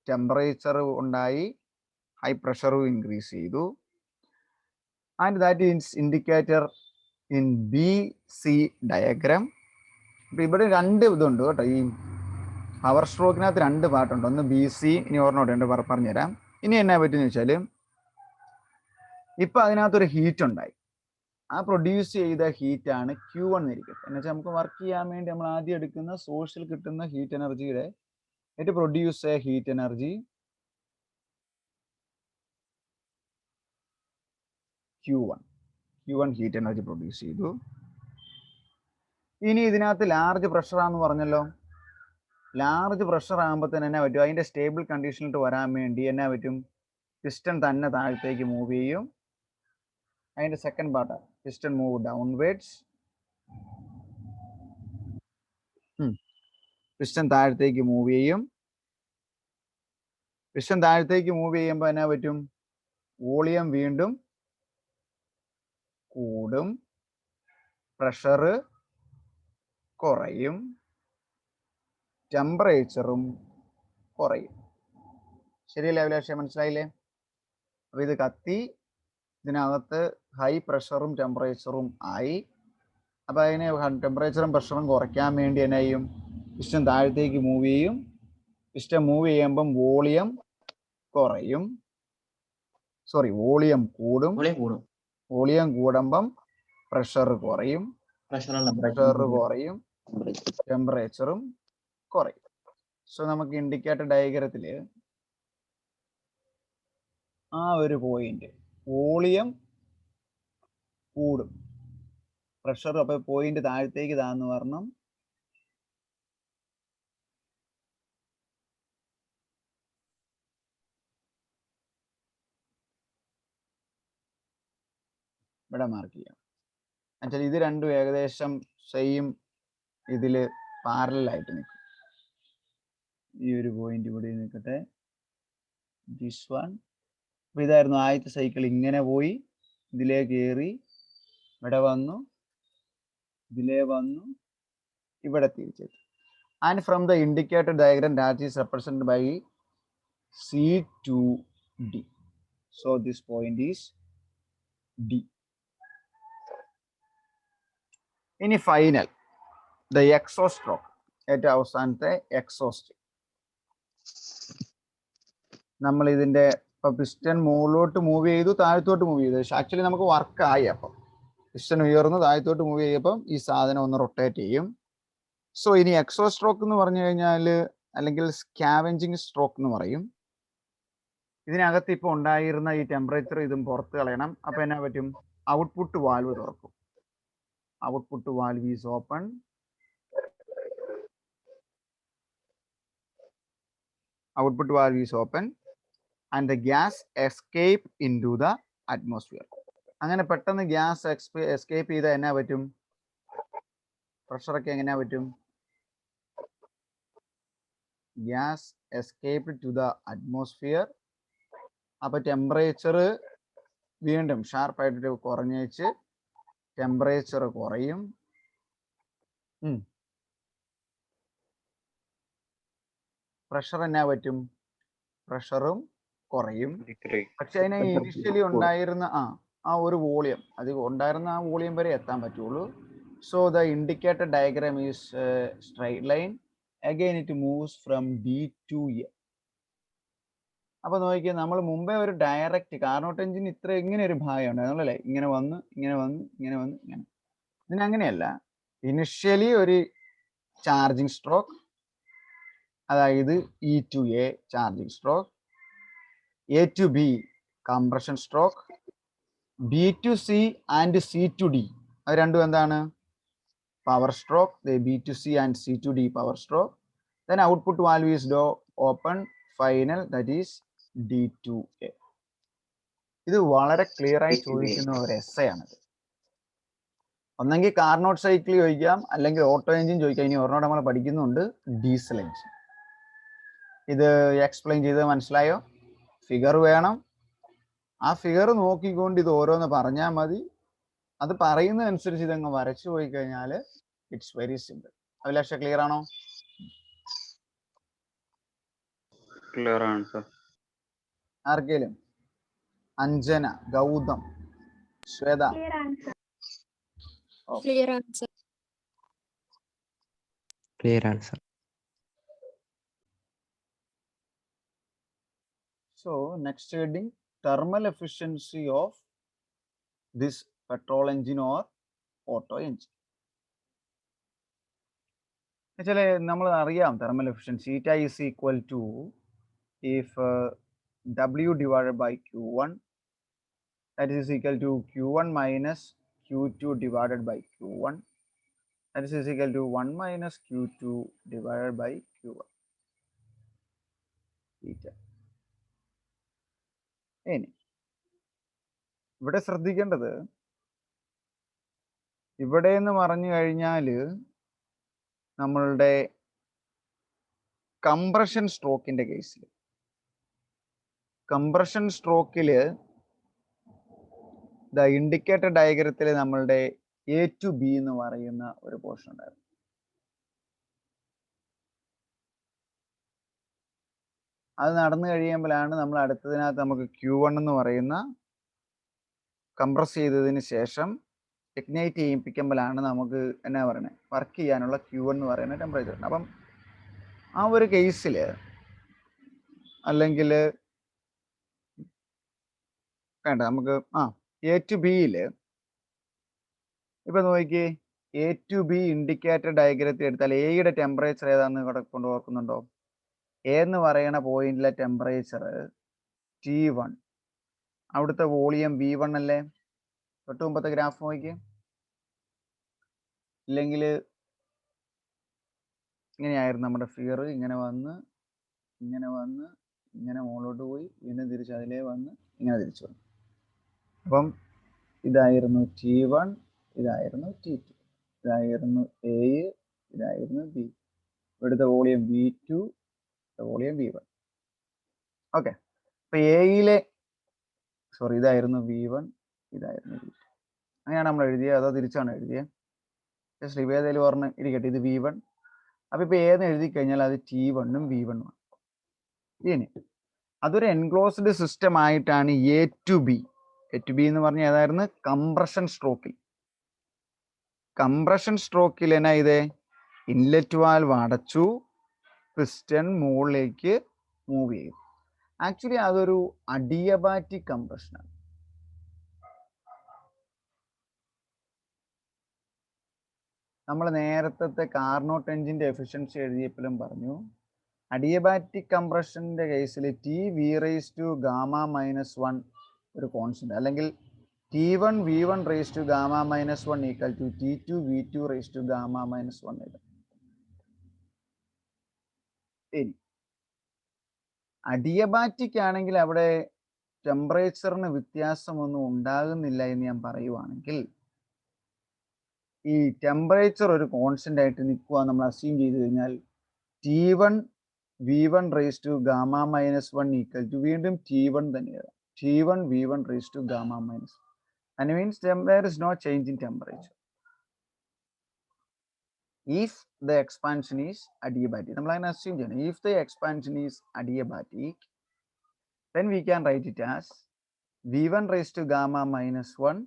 ടെമ്പറേച്ചർ ഉണ്ടായി, ഹൈ പ്രഷറും ഇൻക്രീസ് ചെയ്തു. And that is indicator in BC diagram. അപ്പം ഇവിടെ 2 ഇതുണ്ട് കേട്ടോ. ഈ പവർ സ്ട്രോക്കിനകത്ത് 2 പാർട്ടുണ്ട്. ഒന്ന് BC, ഇനി ഓർമ്മോട്ട് പറഞ്ഞുതരാം. ഇനി എന്നാ പറ്റുമെന്ന് വെച്ചാൽ, ഇപ്പം അതിനകത്തൊരു ഹീറ്റ് ഉണ്ടായി. ആ പ്രൊഡ്യൂസ് ചെയ്ത ഹീറ്റാണ് Q1 എന്നിരിക്കട്ടെ. എന്ന് വെച്ചാൽ നമുക്ക് വർക്ക് ചെയ്യാൻ വേണ്ടി നമ്മൾ ആദ്യം എടുക്കുന്ന സോഴ്സിൽ കിട്ടുന്ന ഹീറ്റ് എനർജിയുടെ it produce A heat energy Q1 heat energy produce ചെയ്തു. ഇനി ഇതിനകത്ത് ലാർജ് പ്രഷറാന്ന് പറഞ്ഞല്ലോ. ലാർജ് പ്രഷർ ആകുമ്പോൾ തന്നെ എന്നാ പറ്റും? അതിൻ്റെ സ്റ്റേബിൾ കണ്ടീഷനിലോട്ട് വരാൻ വേണ്ടി എന്നാ പറ്റും? പിസ്റ്റൺ തന്നെ താഴത്തേക്ക് മൂവ് ചെയ്യും. അതിൻ്റെ second part piston move downwards. Piston താഴത്തേക്ക് മൂവ് ചെയ്യും. പിസ്റ്റൺ താഴത്തേക്ക് മൂവ് ചെയ്യുമ്പോൾ എന്നാ പറ്റും? വോളിയം വീണ്ടും കൂടും, പ്രഷർ കുറയും, ടെമ്പറേച്ചറും കുറയും. ശരിയല്ലേ അഭിലാഷേ? മനസ്സിലായില്ലേ? അപ്പോൾ ഇത് കത്തി ഇതിനകത്ത് ഹൈ പ്രഷറും ടെമ്പറേച്ചറും ആയി. അപ്പോൾ അതിനെ ടെമ്പറേച്ചറും പ്രഷറും കുറയ്ക്കാൻ വേണ്ടി എന്നാ ചെയ്യും? പിസ്റ്റൺ താഴത്തേക്ക് മൂവ് ചെയ്യും. പിസ്റ്റൺ മൂവ് ചെയ്യുമ്പം വോളിയം കുറയും, സോറി വോളിയം കൂടും. വോളിയം കൂടുമ്പം പ്രഷർ കുറയും, പ്രഷർ കുറയും, ടെമ്പറേച്ചറും കുറയും. സോ നമുക്ക് ഇൻഡിക്കേറ്റർ ഡയഗ്രത്തിൽ ആ ഒരു പോയിന്റ് വോളിയം കൂടും, പ്രഷർ അപ്പോൾ പോയിന്റ് താഴത്തേക്ക് താന്ന് വരണം. ഇവിടെ മാർക്ക് ചെയ്യാം. എന്നുവെച്ചാൽ ഇത് രണ്ടും ഏകദേശം സെയിം ഇതിൽ പാരലായിട്ട് നിൽക്കും. ഈ ഒരു പോയിന്റ് ഇവിടെ നിൽക്കട്ടെ, ദിസ് വൺ. അപ്പോൾ ഇതായിരുന്നു ആദ്യത്തെ സൈക്കിൾ. ഇങ്ങനെ പോയി ഇതിലേ കയറി ഇവിടെ വന്നു, ഇതിലേ വന്നു, ഇവിടെ തിരിച്ചെത്തി. And from the indicator diagram that is represented by C2D. So this point is D. ഇനി ഫൈനൽ ദ എക്സോസ്റ്റ് സ്ട്രോക്ക്, ഏറ്റവും അവസാനത്തെ എക്സോസ്റ്റ്. നമ്മൾ ഇതിന്റെ ഇപ്പൊ പിസ്റ്റൺ മുകളിലോട്ട് മൂവ് ചെയ്തു, താഴത്തോട്ട് മൂവ് ചെയ്തു. പക്ഷെ ആക്ച്വലി നമുക്ക് വർക്കായി. അപ്പം പിസ്റ്റൺ ഉയർന്ന് താഴത്തോട്ട് മൂവ് ചെയ്യുമ്പം ഈ സാധനം ഒന്ന് റൊട്ടേറ്റ് ചെയ്യും. സോ ഇനി എക്സോസ്റ്റ് സ്ട്രോക്ക് എന്ന് പറഞ്ഞു കഴിഞ്ഞാൽ, അല്ലെങ്കിൽ സ്കാവെഞ്ചിങ് സ്ട്രോക്ക് എന്ന് പറയും. ഇതിനകത്ത് ഇപ്പോൾ ഉണ്ടായിരുന്ന ഈ ടെമ്പറേച്ചർ ഇതും പുറത്ത് കളയണം. അപ്പോൾ എന്നാ പറ്റും? ഔട്ട്പുട്ട് വാൽവ് തുറക്കും. Output valve is open. Output valve is open and the gas escape into the atmosphere. അങ്ങനെ പെട്ടെന്ന് ഗ്യാസ് എസ്കേപ്പ് ചെയ്താൽ എന്നാ പറ്റും? പ്രഷറൊക്കെ എങ്ങനെയാ പറ്റും? Gas escape to the atmosphere. അപ്പോൾ ടെമ്പറേച്ചർ വീണ്ടും ഷാർപ്പായിട്ട് കുറഞ്ഞേച്ച് ടെമ്പറേച്ചർ കുറയും. പ്രഷർ എന്നാ പറ്റും? പ്രഷറും കുറയും. പക്ഷെ അതിന് ഇനിഷ്യലി ഉണ്ടായിരുന്ന ആ ഒരു വോളിയം, അത് ഉണ്ടായിരുന്ന ആ വോളിയം വരെ എത്താൻ പറ്റുള്ളൂ. So the indicator diagram is straight line. Again it moves from D to A. അപ്പൊ നോക്കിയാൽ നമ്മൾ മുമ്പേ ഒരു ഡയറക്റ്റ് കാർനോട്ട് എഞ്ചിൻ ഇത്ര ഇങ്ങനെ ഒരു ഭാഗം ഉണ്ടായിരുന്നു അല്ലേ? ഇങ്ങനെ വന്ന് ഇങ്ങനെ വന്ന് ഇങ്ങനെ വന്ന് ഇങ്ങനെ. ഇതിനങ്ങനെയല്ല. ഇനിഷ്യലി ഒരു ചാർജിങ് സ്ട്രോക്ക്, അതായത് E to A charging stroke, A to B compression stroke, B to C and C to D അത് രണ്ടും എന്താണ്? Power stroke. B to C and C to D power stroke. Then output valve is open final, that is D to A. ഇത് വളരെ clear ആയി ചോദിക്കുന്ന ഒരു essay ആണിത്. ഒന്നെങ്കിൽ കാർനോട്ട് സൈക്കിൾ ചോദിക്കാം, അല്ലെങ്കിൽ ഓട്ടോ എഞ്ചിൻ ചോദിക്കാം. ഇനി ഒരെണ്ണം നമ്മൾ പഠിക്കുന്നുണ്ട്, ഡീസൽ എഞ്ചിൻ. ഇത് എക്സ്പ്ലെയിൻ ചെയ്ത് മനസ്സിലായോ? ഫിഗർ വേണം. ആ ഫിഗർ നോക്കിക്കൊണ്ട് ഇത് ഓരോന്ന് പറഞ്ഞാൽ മതി. അത് പറയുന്നതനുസരിച്ച് ഇതങ്ങ് വരച്ചു പോയി കഴിഞ്ഞാൽ it's very simple. Abhilasha clear ആണോ? ക്ലിയർ ആണ് സർ. ആർക്കേലും? അഞ്ജന, ഗൗതം, ശ്വേത? ക്ലിയർ ആണ് സർ. ക്ലിയർ ആണ് sir. So next heading, thermal efficiency of this petrol engine or auto engine. Actually നമ്മൾ അറിയാം thermal efficiency eta is equal to if W divided by Q1, that is equal to Q1 minus Q2 divided by Q1, that is equal to 1 minus Q2 divided by Q1. Eta. ഇനി ഇവിടെ ശ്രദ്ധിക്കേണ്ടത്, ഇവിടെ എന്ന് പറഞ്ഞു കഴിഞ്ഞാൽ നമ്മളുടെ compression സ്ട്രോക്കിന്റെ കേസിൽ compression സ്ട്രോക്കിൽ the indicator ഡയഗ്രത്തിൽ നമ്മളുടെ എ ടു ബി എന്ന് പറയുന്ന ഒരു പോർഷൻ ഉണ്ടായിരുന്നു. അത് നടന്നു കഴിയുമ്പോഴാണ് നമ്മൾ അടുത്തതിനകത്ത് നമുക്ക് Q1 എന്ന് പറയുന്ന കംപ്രസ് ചെയ്തതിന് ശേഷം ഇഗ്നൈറ്റ് ചെയ്യിപ്പിക്കുമ്പോഴാണ് നമുക്ക് എന്നാ പറയണേ വർക്ക് ചെയ്യാനുള്ള Q1 എന്ന് പറയുന്ന ടെമ്പറേച്ചർ ഉണ്ട്. അപ്പം ആ ഒരു കേസിൽ അല്ലെങ്കിൽ വേണ്ട നമുക്ക് എ ടു ബിയിൽ ഇപ്പൊ നോക്കിയേ, എ ടു ബി ഇൻഡിക്കേറ്റർ ഡയഗ്രത്തിൽ എടുത്താൽ എയുടെ ടെമ്പറേച്ചർ ഏതാണെന്ന് ഇവിടെ കൊണ്ട് ഓർക്കുന്നുണ്ടോ? എ എന്ന് പറയുന്ന പോയിന്റിലെ ടെമ്പറേച്ചർ T1, അവിടുത്തെ വോളിയം V1 അല്ലേ? തൊട്ട് മുമ്പത്തെ ഗ്രാഫ് നോക്കിയേ. ഇല്ലെങ്കിൽ ഇങ്ങനെയായിരുന്നു നമ്മുടെ ഫിഗർ, ഇങ്ങനെ വന്ന് ഇങ്ങനെ മുകളിലോട്ട് പോയി വീണ്ടും തിരിച്ച് അതിലേ വന്ന് ഇങ്ങനെ തിരിച്ചു വന്നു. അപ്പം ഇതായിരുന്നു T1, ഇതായിരുന്നു T2, ഇതായിരുന്നു A, ഇതായിരുന്നു B, ഇവിടുത്തെ volume V2, volume V1. Okay, അപ്പൊ എയിലെ ഇതായിരുന്നു V1, ഇതായിരുന്നു V2. അങ്ങനെയാണ് നമ്മൾ എഴുതിയത്, അതോ തിരിച്ചാണ് എഴുതിയത്? ജസ്റ്റ് ഇവേതയിൽ പറഞ്ഞ് ഇരിക്കട്ടെ, ഇത് V1. അപ്പൊ ഇപ്പൊ ഏന്ന് എഴുതി കഴിഞ്ഞാൽ അത് T1ഉം V1ഉം ആണ്. ഇനി അതൊരു എൻക്ലോസ്ഡ് സിസ്റ്റം ആയിട്ടാണ് എ ടു ബി എന്ന് പറഞ്ഞാൽ ഏതായിരുന്നു? കംപ്രഷൻ സ്ട്രോക്കിൽ എന്നാ ഇത് ഇൻലെറ്റ് വാൽവ് അടച്ചു, പിസ്റ്റൺ മുകളിലേക്ക് മൂവ് ചെയ്തു. ആക്ച്വലി അതൊരു അഡിയബാറ്റിക് കംപ്രഷനാണ്. നമ്മൾ നേരത്തെ കാർനോട്ട് എഞ്ചിന്റെ എഫിഷ്യൻസി എഴുതിയപ്പോഴും പറഞ്ഞു, അഡിയബാറ്റിക് കംപ്രഷന്റെ കേസിൽ T(V⁻⁻1) ഒരു കോൺസ്റ്റന്റ്, അല്ലെങ്കിൽ T1 V1 raised to gamma minus 1 equal to T2 V2 raised to gamma minus 1 എഴുതാം. ഇനി അഡിയബാറ്റിക് ആണെങ്കിൽ അവിടെ ടെമ്പറേച്ചറിന് വ്യത്യാസമൊന്നും ഉണ്ടാകുന്നില്ല എന്ന് ഞാൻ പറയുവാണെങ്കിൽ, ഈ ടെമ്പറേച്ചർ ഒരു കോൺസ്റ്റന്റ് ആയിട്ട് നിൽക്കുക നമ്മൾ അസ്യൂം ചെയ്ത് കഴിഞ്ഞാൽ T1 V1 raised to gamma minus 1 equal to വീണ്ടും T1 തന്നെയാണ്, T1 V1 raised to gamma minus 1. And means there is no change in temperature if the expansion is adiabatic. നമ്മൾ അതിനെ assume ചെയ്യണം. If the expansion is adiabatic, then we can write it as V1 raised to gamma minus 1,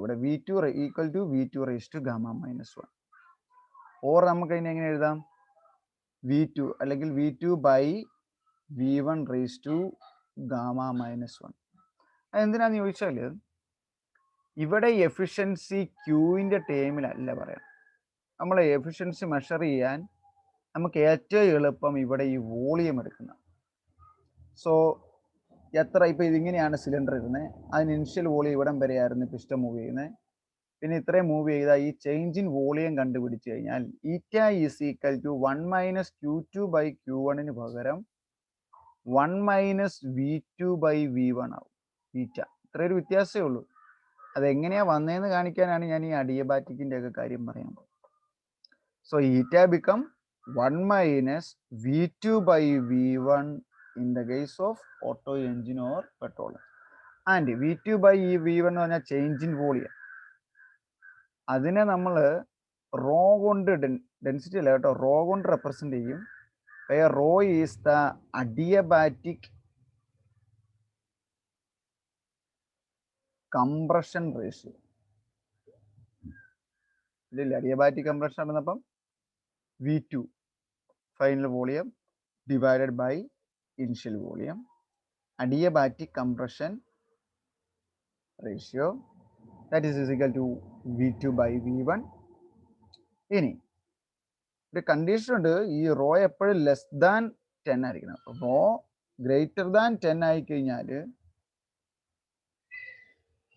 ഇവിടെ V2 equal to V2 raised to gamma minus 1. or നമുക്ക് അതിനെ എങ്ങനെ എഴുതാം? V2 അല്ലെങ്കിൽ V2 by V1 raised to gamma minus 1. എന്തിനാന്ന് ചോദിച്ചാൽ ഇവിടെ efficiency ക്യൂവിൻ്റെ ടേമിലല്ല പറയാം. നമ്മൾ എഫിഷ്യൻസി മെഷർ ചെയ്യാൻ നമുക്ക് ഏറ്റവും എളുപ്പം ഇവിടെ ഈ വോളിയം എടുക്കുന്ന. സോ എത്ര ഇപ്പം ഇതിങ്ങനെയാണ് സിലിണ്ടർ ഇരുന്നത്, അതിന് ഇനിഷ്യൽ വോളിയം ഇവിടം വരെയായിരുന്നു പിസ്റ്റൺ മൂവ് ചെയ്യുന്നത്. പിന്നെ ഇത്രയും മൂവ് ചെയ്താൽ ഈ ചേഞ്ച് ഇൻ വോളിയം കണ്ടുപിടിച്ച് കഴിഞ്ഞാൽ ഈറ്റ is equal to 1 - Q2 by Q1 പകരം 1 - V2 by V1 ആവും. ഈറ്റ ഇത്രയൊരു വ്യത്യാസമേ ഉള്ളൂ. അതെങ്ങനെയാ വന്നതെന്ന് കാണിക്കാനാണ് ഞാൻ ഈ അഡിയബാറ്റിക്കിന്റെ ഒക്കെ കാര്യം പറയാൻ പോകുന്നത്. സോ ഈറ്റ become 1 - V2 by V1 in the case of auto engine or petrol. And V2 by V1 എന്ന് പറഞ്ഞാൽ ചേഞ്ച് ഇൻ വോളിയം. അതിനെ നമ്മൾ റോ കൊണ്ട് ഡെൻസിറ്റി അല്ല കേട്ടോ, റോ കൊണ്ട് റെപ്രസെന്റ് ചെയ്യും. Rho is the adiabatic compression ratio. ഇതിൽ അഡിയബാറ്റിക് കംപ്രഷൻ നടന്നപ്പം V2 final volume divided by initial volume, adiabatic compression ratio, that is equal to V2 by V1. ഇനി ഒരു കണ്ടീഷൻ ഉണ്ട്, ഈ റോ എപ്പോഴും ലെസ് ദാൻ 10 ആയിരിക്കണം. റോ ഗ്രേറ്റർ ദാൻ 10 ആയി കഴിഞ്ഞാൽ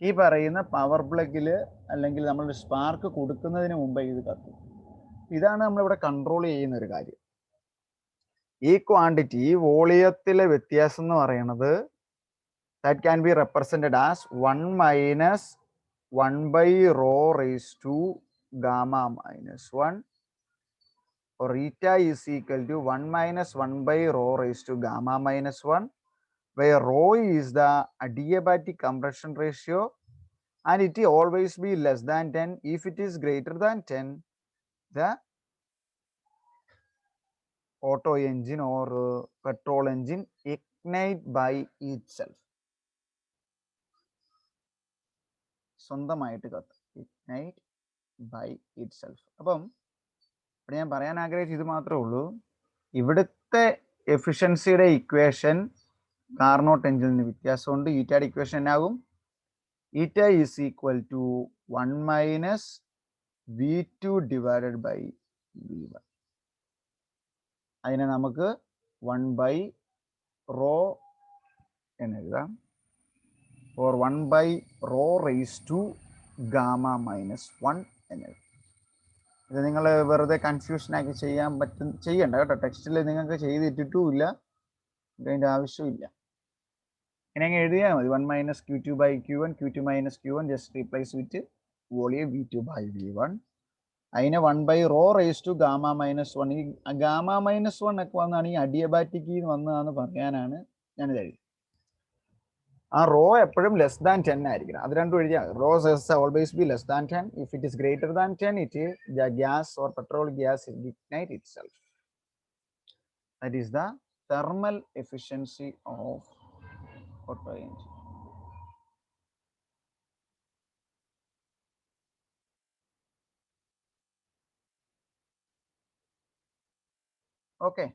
ഈ പറയുന്ന പവർ പ്ലഗിൽ അല്ലെങ്കിൽ നമ്മൾ സ്പാർക്ക് കൊടുക്കുന്നതിന് മുമ്പ് ഇത് കത്തും. ഇതാണ് നമ്മളിവിടെ കൺട്രോൾ ചെയ്യുന്ന ഒരു കാര്യം. ഈ ക്വാണ്ടിറ്റി, ഈ വോളിയത്തിലെ വ്യത്യാസം എന്ന് പറയുന്നത് that can be represented as 1 minus 1 by rho raised to gamma minus 1, or eta is equal to 1 minus 1 by rho raised to gamma minus 1, where rho is the adiabatic compression ratio and it will always be less than 10. If it is greater than 10, the auto engine or petrol engine ignite by itself. സ്വന്തമായിട്ട് കത്തും, ignite by itself. അപ്പം ഇവിടെ ഞാൻ പറയാൻ ആഗ്രഹിച്ചത് ഇത് മാത്രമേ ഉള്ളൂ. ഇവിടുത്തെ എഫിഷ്യൻസിയുടെ ഇക്വേഷൻ കാർനോട്ട് എഞ്ചിനിന് വ്യത്യാസമുണ്ട്. ഈറ്റയുടെ ഇക്വേഷൻ എന്നാകും? Eta is equal to 1 minus V2 divided by V1. അതിനെ നമുക്ക് 1 ബൈ റോ എന്ന് എഴുതാം, or 1 by rho raised to gamma minus 1 എന്ന് എഴുതാം. ഇത് നിങ്ങൾ വെറുതെ കൺഫ്യൂഷൻ ആക്കി ചെയ്യണ്ട കേട്ടോ. ടെക്സ്റ്റിൽ നിങ്ങൾക്ക് ചെയ്തിട്ടിട്ടുമില്ല, അതിൻ്റെ ആവശ്യമില്ല. ഇങ്ങനെ എഴുതിയാൽ മതി. 1 minus Q2 by Q1, Q2 minus Q1 just replace with volume V2 by V1. അതിനെ 1 by rho raise to gamma minus 1. ഈ ഗാമ മൈനസ് 1 ഒക്കെ വന്നാണ് ഈ അഡിയബാറ്റിക്കിൽ നിന്ന് വന്നതാണെന്ന് പറയാനാണ് ഞാനിത് എഴുതി. ആ റോ എപ്പോഴും ലെസ് ദാൻ 10 ആയിരിക്കണം. അത് രണ്ടും എഴുതിയാൽ rho always be less than 10. If it is greater than 10, it the gas or petrol gas ignite itself. That is the thermal efficiency of auto engine. Okay.